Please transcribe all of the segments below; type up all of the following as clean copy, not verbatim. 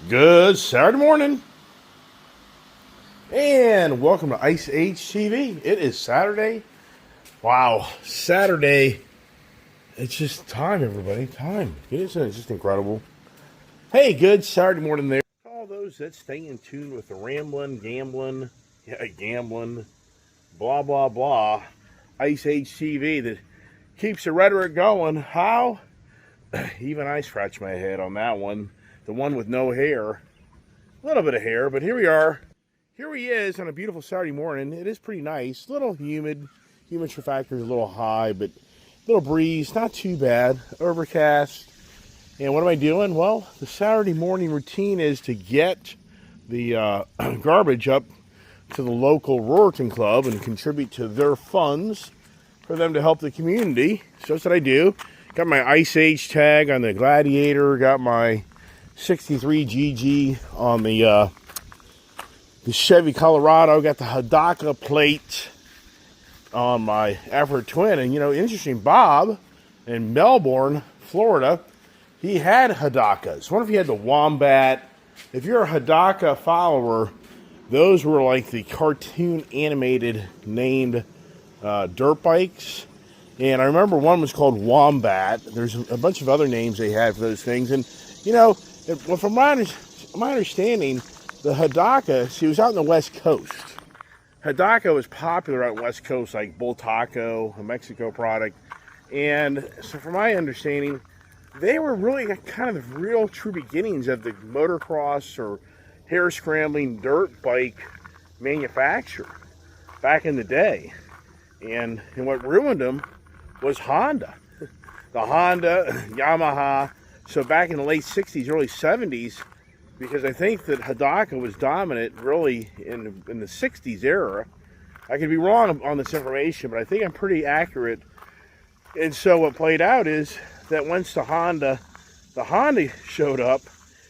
Good Saturday morning, and welcome to Ice Age TV. It is Saturday. Wow, Saturday. It's just time, everybody. Time. It's just incredible. Hey, good Saturday morning there. All those that stay in tune with the rambling, gambling, blah, blah, blah. Ice Age TV that keeps the rhetoric going. How? Even I scratch my head on that one. The one with no hair. A little bit of hair, but here we are. Here he is on a beautiful Saturday morning. It is pretty nice. A little humid. Humidity factor is a little high, but a little breeze. Not too bad. Overcast. And what am I doing? Well, the Saturday morning routine is to get the garbage up to the local Roriton Club and contribute to their funds for them to help the community. So that's what I do. Got my Ice Age tag on the Gladiator. Got my 63 GG on the Chevy Colorado. Got the Hadaka plate on my Afro Twin. And, you know, interesting, Bob in Melbourne, Florida, he had Hadakas. What if he had the Wombat? If you're a Hadaka follower, those were like the cartoon animated named dirt bikes. And I remember one was called Wombat. There's a bunch of other names they had for those things. And, you know, from my understanding, the Hadaka, he was out in the West Coast. Hadaka was popular out in the West Coast, like Bull Taco, a Mexico product. And so from my understanding, they were really kind of the real true beginnings of the motocross or hair scrambling dirt bike manufacturer back in the day. And what ruined them was Honda. The Honda, Yamaha. So back in the late 60s, early 70s, because I think that Hadaka was dominant really in the 60s era. I could be wrong on this information, but I think I'm pretty accurate. And so what played out is that once the Honda showed up,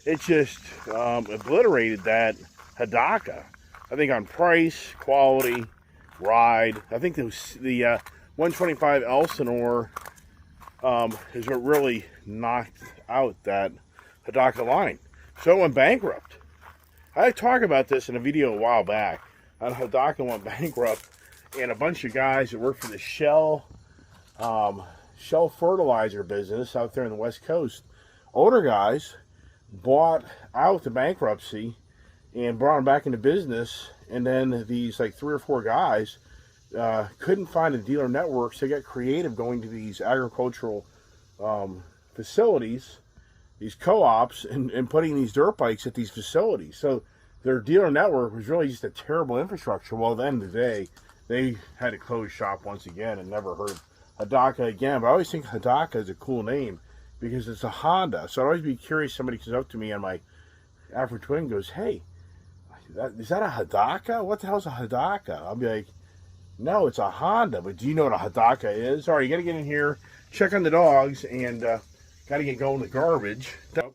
it just obliterated that Hadaka. I think on price, quality, ride. I think the 125 Elsinore is what really knocked out that Hadaka line. So it went bankrupt. I talked about this in a video a while back. Hadaka went bankrupt, and a bunch of guys that work for the Shell fertilizer business out there in the West Coast, older guys, bought out the bankruptcy and brought them back into business. And then these like 3 or 4 guys couldn't find a dealer network, so they got creative going to these agricultural facilities, these co-ops, and putting these dirt bikes at these facilities. So their dealer network was really just a terrible infrastructure. Well, at the end of the day, they had to close shop once again and never heard of Hadaka again. But I always think Hadaka is a cool name because it's a Honda. So I'd always be curious. Somebody comes up to me on my Afro Twin and goes, "Hey, is that a Hadaka? What the hell's a Hadaka?" I'll be like, "No, it's a Honda, but do you know what a Hadaka is?" All right, you got to get in here, check on the dogs, and got to get going with garbage. To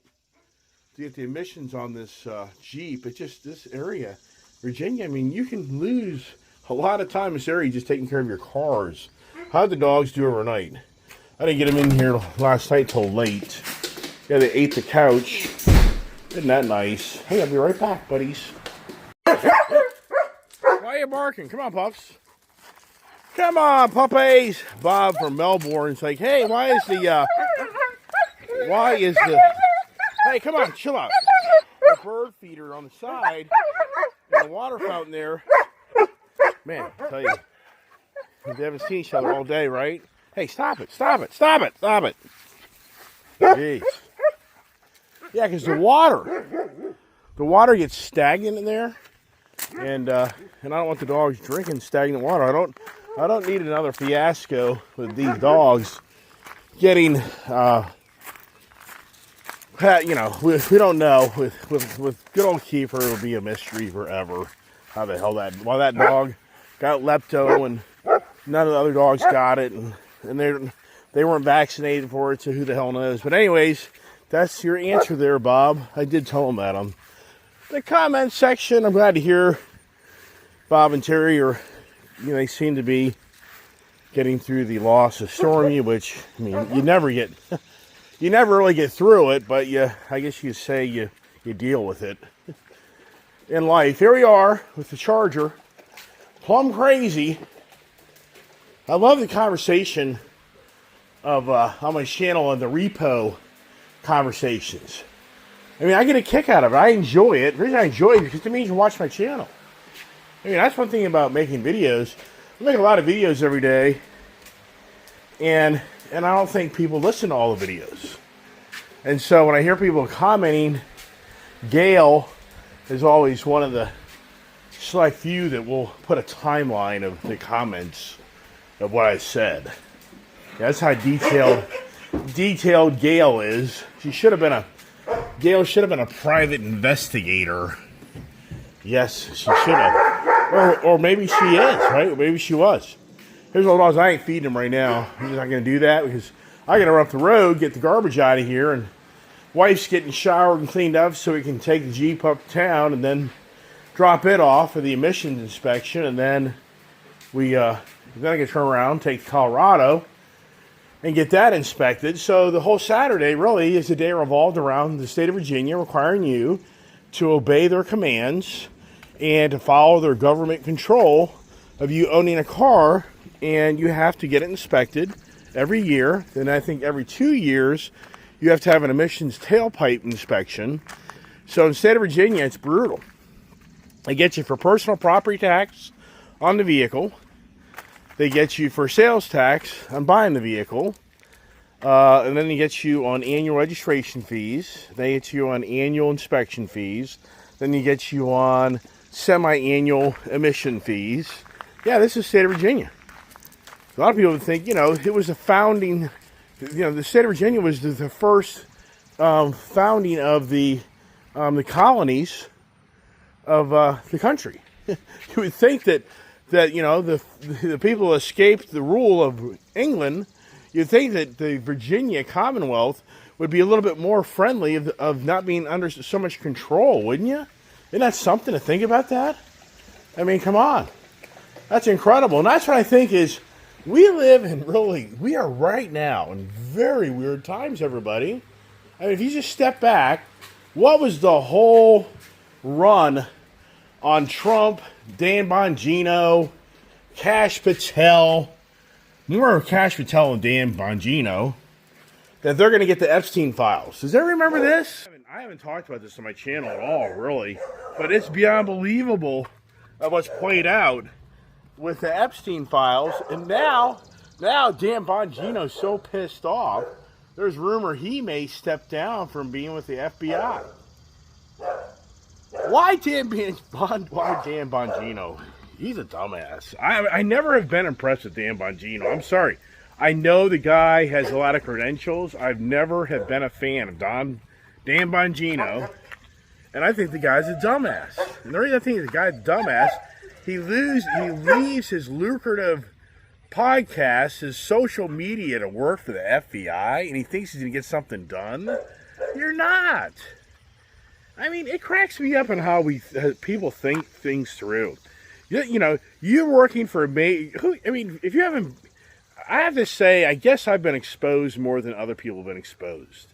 get the emissions on this Jeep, it's just this area, Virginia, I mean, you can lose a lot of time in this area just taking care of your cars. How'd the dogs do overnight? I didn't get them in here last night till late. Yeah, they ate the couch. Isn't that nice? Hey, I'll be right back, buddies. Why are you barking? Come on, pups. Come on, puppies. Bob from Melbourne is like, hey, hey, come on, chill out. The bird feeder on the side and the water fountain there. Man, I tell you, they haven't seen each other all day, right? Hey, stop it. Jeez. Yeah, because the water gets stagnant in there, and I don't want the dogs drinking stagnant water. I don't need another fiasco with these dogs getting, you know, we don't know. With good old Kiefer, it'll be a mystery forever. How the hell why that dog got lepto and none of the other dogs got it, and they weren't vaccinated for it, so who the hell knows. But anyways, that's your answer there, Bob. I did tell him that on the comment section. I'm glad to hear Bob and Terry are, you know, they seem to be getting through the loss of Stormy, which, I mean, you never really get through it, but I guess you could say you you deal with it in life. Here we are with the Charger. Plumb crazy. I love the conversation of on my channel on the repo conversations. I mean, I get a kick out of it. I enjoy it. The reason I enjoy it is because it means you watch my channel. I mean, that's one thing about making videos. I make a lot of videos every day, and I don't think people listen to all the videos. And so when I hear people commenting, Gail is always one of the select few that will put a timeline of the comments of what I said. That's how detailed Gail is. Gail should have been a private investigator. Yes, she should have. Or maybe she is, right? Maybe she was. Here's what it was. I ain't feeding him right now. I'm just not going to do that because I got to run up the road, get the garbage out of here, and wife's getting showered and cleaned up so we can take the Jeep up to town and then drop it off for the emissions inspection, and then then I can turn around, take to Colorado, and get that inspected. So the whole Saturday really is a day revolved around the state of Virginia requiring you to obey their commands and to follow their government control of you owning a car, and you have to get it inspected every year. Then I think every 2 years you have to have an emissions tailpipe inspection. So in the state of Virginia, it's brutal. They get you for personal property tax on the vehicle. They get you for sales tax on buying the vehicle. And then they get you on annual registration fees. They get you on annual inspection fees. Then you get you on semi-annual emission fees. Yeah, this is the state of Virginia. A lot of people think, it was the founding, the state of Virginia was the first founding of the colonies of the country. You would think that the people who escaped the rule of England, you'd think that the Virginia Commonwealth would be a little bit more friendly of not being under so much control, wouldn't you? Isn't that something to think about that? I mean, come on. That's incredible. And that's what I think is, we are right now in very weird times, everybody. I mean, if you just step back, what was the whole run on Trump, Dan Bongino, Cash Patel, more of Cash Patel and Dan Bongino, that they're going to get the Epstein files? Does everyone remember this? I haven't talked about this on my channel at all, really, but it's beyond believable of what's played out with the Epstein files. And now Dan Bongino's so pissed off, there's rumor he may step down from being with the FBI. Why Dan Bongino? He's a dumbass. I never have been impressed with Dan Bongino. I'm sorry. I know the guy has a lot of credentials. I've never have been a fan of Dan Bongino. And I think the guy's a dumbass. And the reason I think the guy's a dumbass, he leaves his lucrative podcast, his social media to work for the FBI, and he thinks he's going to get something done. You're not. I mean, it cracks me up on how people think things through. You're working for if you haven't, I have to say, I guess I've been exposed more than other people have been exposed.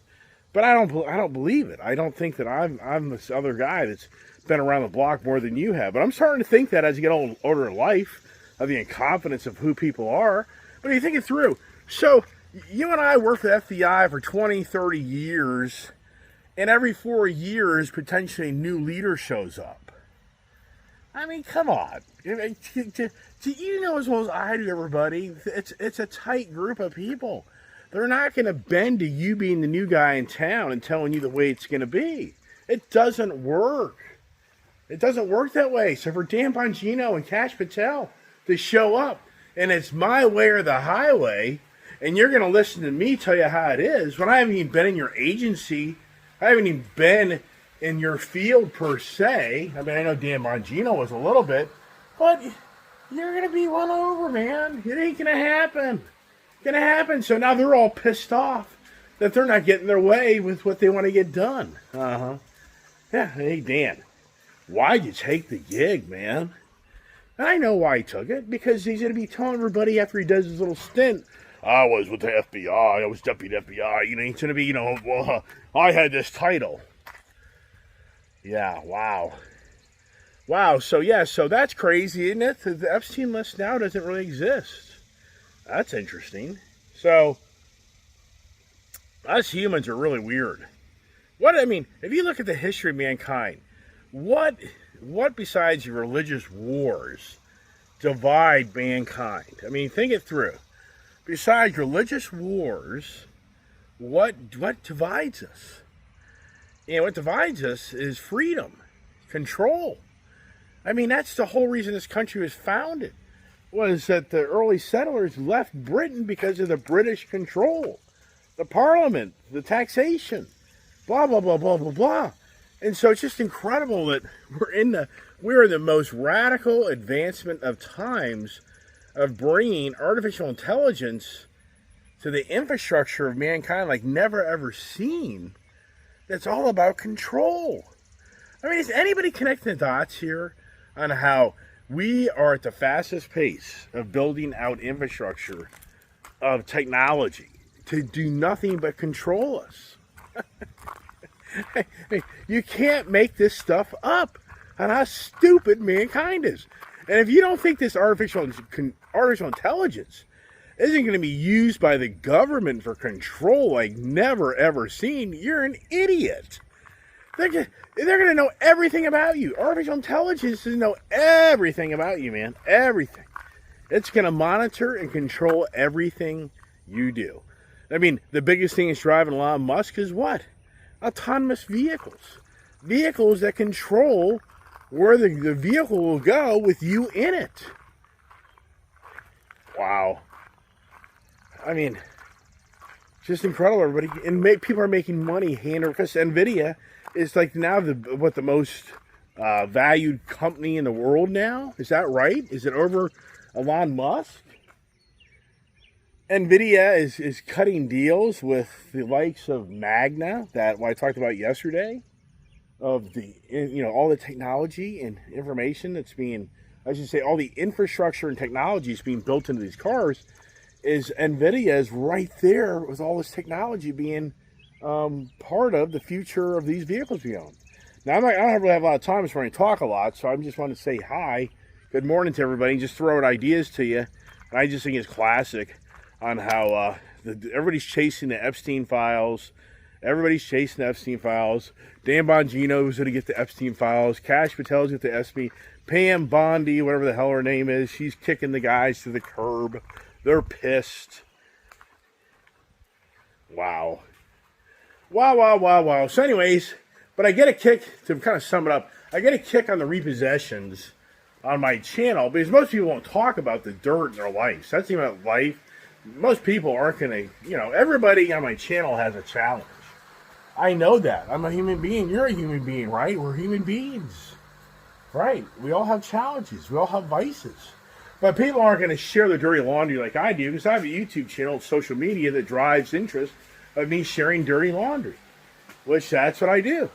But I don't believe it. I don't think that I'm this other guy that's been around the block more than you have. But I'm starting to think that as you get older in life, of the incompetence of who people are. But you think it through. So, you and I worked for the FBI for 20, 30 years, and every 4 years, potentially new leader shows up. I mean, come on. Do you know as well as I do, everybody, it's a tight group of people. They're not going to bend to you being the new guy in town and telling you the way it's going to be. It doesn't work. It doesn't work that way. So for Dan Bongino and Cash Patel to show up, and it's my way or the highway, and you're going to listen to me tell you how it is, when I haven't even been in your agency, I haven't even been in your field per se. I mean, I know Dan Bongino was a little bit, but you're going to be won over, man. It ain't going to happen. It's going to happen. So now they're all pissed off that they're not getting their way with what they want to get done. Yeah, hey, Dan, why'd you take the gig, man? And I know why he took it, because he's going to be telling everybody after he does his little stint, I was with the FBI, I was deputy FBI, he's going to be, I had this title. Yeah, wow. Wow, so yeah, so that's crazy, isn't it? The Epstein list now doesn't really exist. That's interesting. So, us humans are really weird. What I mean, if you look at the history of mankind, what what besides religious wars divide mankind? I mean, think it through. Besides religious wars, what divides us? And what divides us is freedom, control. I mean, that's the whole reason this country was founded. Was that the early settlers left Britain because of the British control, the Parliament, the taxation, blah blah blah blah blah blah. And so it's just incredible that we're in the most radical advancement of times of bringing artificial intelligence to the infrastructure of mankind like never ever seen. That's all about control. I mean, is anybody connecting the dots here on how we are at the fastest pace of building out infrastructure of technology to do nothing but control us? You can't make this stuff up on how stupid mankind is. And if you don't think this artificial intelligence isn't going to be used by the government for control like never ever seen, you're an idiot. They're going to know everything about you. Artificial intelligence is know everything about you, man. Everything. It's going to monitor and control everything you do. I mean, the biggest thing that's driving Elon Musk is what? Autonomous vehicles. Vehicles that control where the vehicle will go with you in it. Wow. I mean, just incredible, everybody. And people are making money hand over fist. Nvidia is like now the most valued company in the world now. Is that right? Is it over Elon Musk? Nvidia is cutting deals with the likes of Magna, that what I talked about yesterday, of the all the technology and information that's being, I should say, all the infrastructure and technology is being built into these cars. Is Nvidia is right there with all this technology being part of the future of these vehicles we own. Now, I don't really have a lot of time this morning to talk a lot, so I just want to say hi, good morning to everybody, and just throw out ideas to you. And I just think it's classic on how everybody's chasing the Epstein files. Everybody's chasing the Epstein files. Dan Bongino was going to get the Epstein files. Cash Patel's get the Epstein. Pam Bondi, whatever the hell her name is, she's kicking the guys to the curb. They're pissed. Wow. Wow. So anyways, but I get a kick, to kind of sum it up, I get a kick on the repossessions on my channel because most people won't talk about the dirt in their lives. That's the about life. Most people aren't going to, everybody on my channel has a challenge. I know that. I'm a human being. You're a human being, right? We're human beings. Right? We all have challenges. We all have vices. But people aren't going to share the dirty laundry like I do because I have a YouTube channel, social media that drives interest of me sharing dirty laundry, which that's what I do.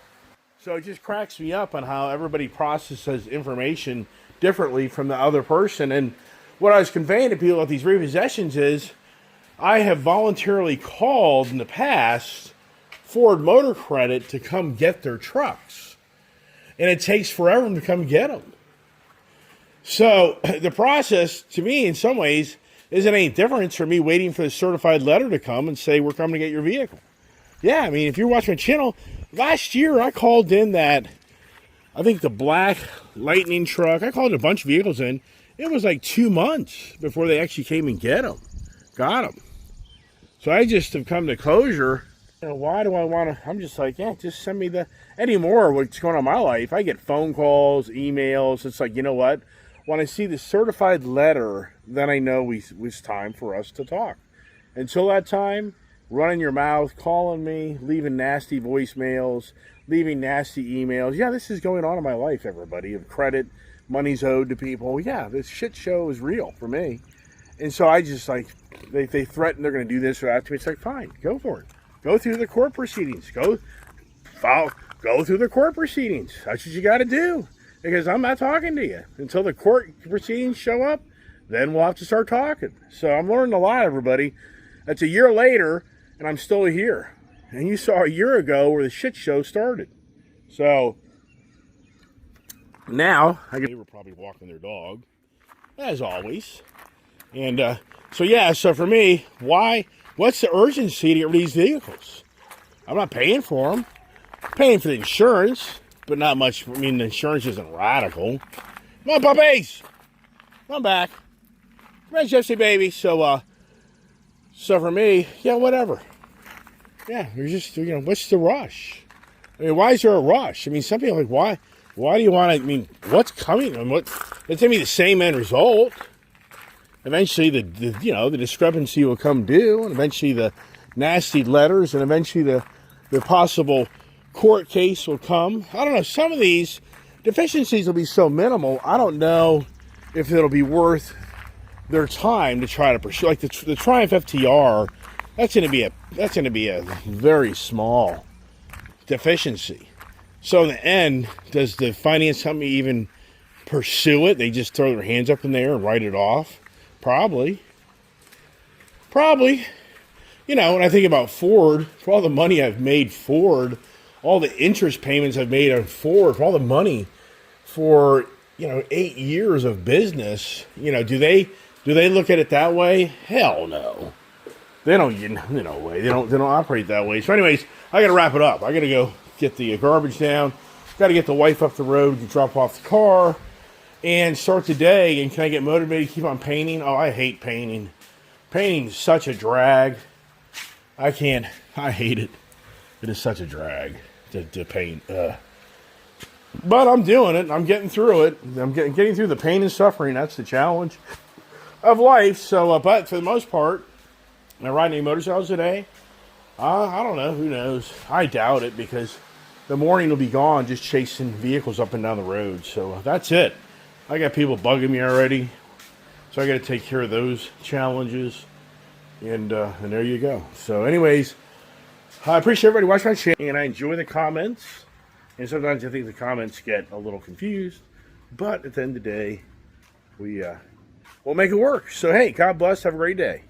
So it just cracks me up on how everybody processes information differently from the other person. And what I was conveying to people about these repossessions is I have voluntarily called in the past Ford Motor Credit to come get their trucks. And it takes forever to come get them. So the process, to me, in some ways, isn't any difference from me waiting for the certified letter to come and say, we're coming to get your vehicle. Yeah, I mean, if you're watching my channel, last year I called in that, I think the black Lightning truck. I called a bunch of vehicles in. It was like 2 months before they actually came and got them. So I just have come to closure. Why do I want to? I'm just like, just send me anymore what's going on in my life. I get phone calls, emails. It's like, you know what? When I see the certified letter, then I know it's time for us to talk. Until that time, running your mouth, calling me, leaving nasty voicemails, leaving nasty emails. Yeah, this is going on in my life, everybody, of credit, money's owed to people. Yeah, this shit show is real for me. And so I just like, they threaten they're going to do this or that to me. It's like, fine, go for it. Go through the court proceedings. Go through the court proceedings. That's what you got to do. Because I'm not talking to you. Until the court proceedings show up, then we'll have to start talking. So I'm learning a lot, everybody. That's a year later, and I'm still here. And you saw a year ago where the shit show started. So Now, they were probably walking their dog, as always. And so, yeah, so for me, what's the urgency to get rid of these vehicles? I'm not paying for them. I'm paying for the insurance, but not much. I mean, the insurance isn't radical. Come on, puppies. Come back. Come on, Jesse, baby. So for me, yeah, whatever. Yeah, you're just, what's the rush? I mean, why is there a rush? I mean, some people are like, why do you want to, I mean, what's coming? I mean, it's going to be the same end result. Eventually, the discrepancy will come due, and eventually the nasty letters, and eventually the possible court case will come. I don't know. Some of these deficiencies will be so minimal, I don't know if it'll be worth their time to try to pursue. Like the Triumph FTR, that's going to be a very small deficiency. So in the end, does the finance company even pursue it? They just throw their hands up in the air and write it off? Probably. When I think about Ford, for all the money I've made Ford, all the interest payments I've made on Ford, for all the money for, 8 years of business, do they look at it that way? Hell no. They don't, no way. They don't operate that way. So anyways, I got to wrap it up. I got to go get the garbage down. Got to get the wife up the road to drop off the car and start the day. And can I get motivated to keep on painting? Oh, I hate painting. Painting's such a drag. I hate it. It is such a drag to paint. But I'm doing it. I'm getting through it. I'm getting through the pain and suffering. That's the challenge of life. So, but for the most part, am I riding any motorcycles today? I don't know. Who knows? I doubt it, because the morning will be gone just chasing vehicles up and down the road. So that's it. I got people bugging me already. So I got to take care of those challenges. And there you go. So anyways, I appreciate everybody watching my channel. And I enjoy the comments. And sometimes I think the comments get a little confused. But at the end of the day, we'll make it work. So hey, God bless. Have a great day.